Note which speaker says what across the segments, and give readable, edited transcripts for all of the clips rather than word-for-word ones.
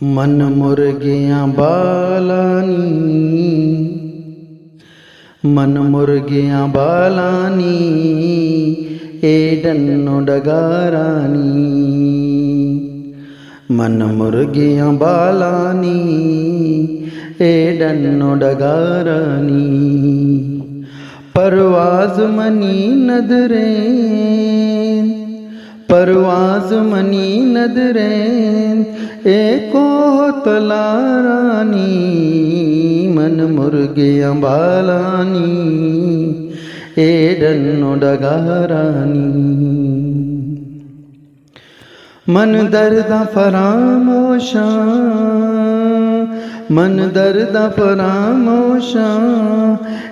Speaker 1: मन मुर्गियां बालानी, मन मुर्गियां बालानी, एडन्नो डगारानी। मन मुर्गियां बालानी, एडन्नो डगारानी। परवाज़ मनी नदरें, परवाज़ मनी नदरें, एको तलारानी। मन मुर्गियां बालानी, एडन्नो डगारानी। मन दर्दा फरामोशा, मन दर्दा फरामोशा,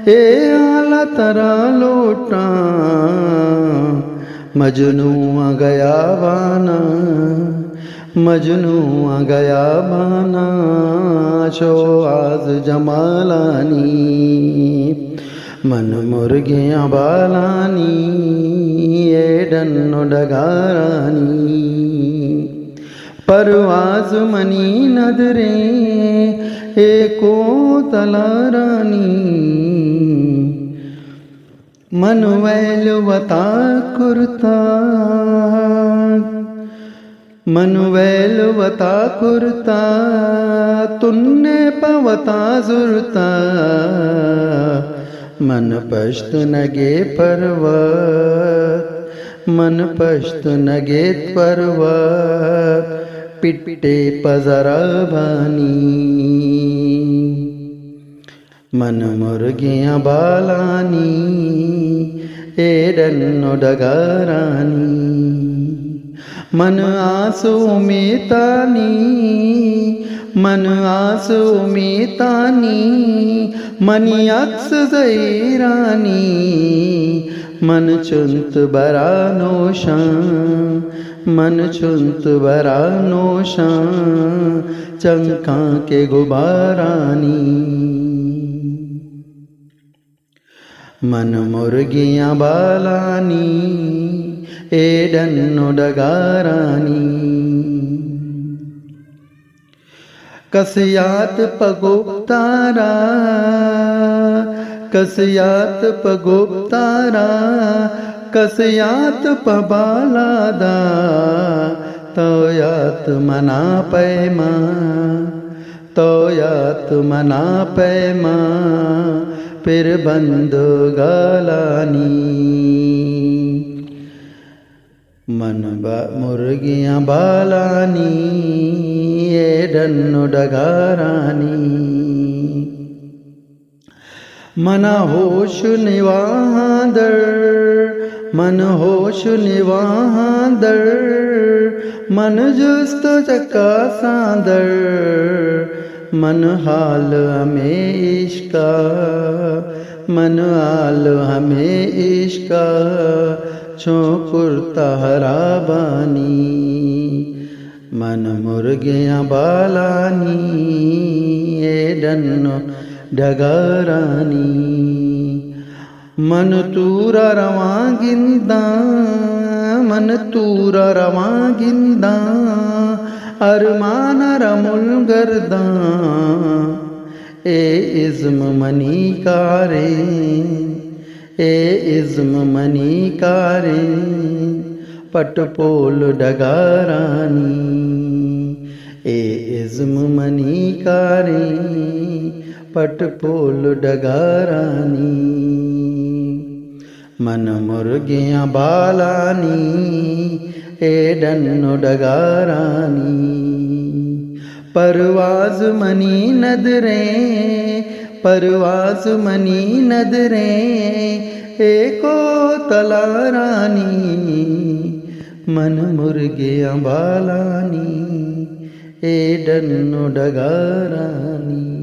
Speaker 1: ए आला तरा लोटा। मजनू आ गया बाना, मजनू आ गया बाना, शो आज जमालानी। मन मुर्गियां बालानी, एडन्नो डगारानी। परवाज़ मनी नदरें, एको तलारानी। मन वैल वता कुर्ता, मन वैल वता कुर्ता, तुन्ने पवता जुरता। मन पश्त नगे पर्वत, मन पश्त नगे पर्वत, पिट्टे पजरा भानी। मन मुर्गियां बालानी, एडन्नो डगारानी। मन आंसू में तानी, मन आंसू में तानी, मनी अक्स ज़ैरानी। मन चुंत बरा नोशा, मन चुंत बरा नोशा, चंका के गुबारानी। मन मुर्गियां बालानी, एडन्नो डगारानी। कसयात पगोप्तारा, कसयात पगोप्तारा, कसयात पबालादा। तोयात मना पैमा, तोयात मना पैमा, फिर बंद गालानी। मन मुर्गियां बालानी, एडन्नो डगारानी। मना होश निवादर, मन होश निवादर, मन जुस्त चक्का सांदर। मन हाल हमें इश्का, मन हाल हमें इश्का, छोकुरता हराबानी। मन मुर्गियां बालानी, एडन्नो डगारानी। मन तूरा रवागिंदा, मन तूरा रवागिंदा, अरमान रमुल गर्दा। ए इज़्म मनी कारे, ए इज़्म मनी कारे, पटपोल डगारानी। ए इज़्म मनी कारे, पटपोल डगारानी। मन मुर्गियां बालानी, एडन्नो डगारानी। परवाज़ मनी नदरें, परवाज़ मनी नदरें, एको तलारानी। मन मुर्गियां बालानी, एडन्नो डगारानी।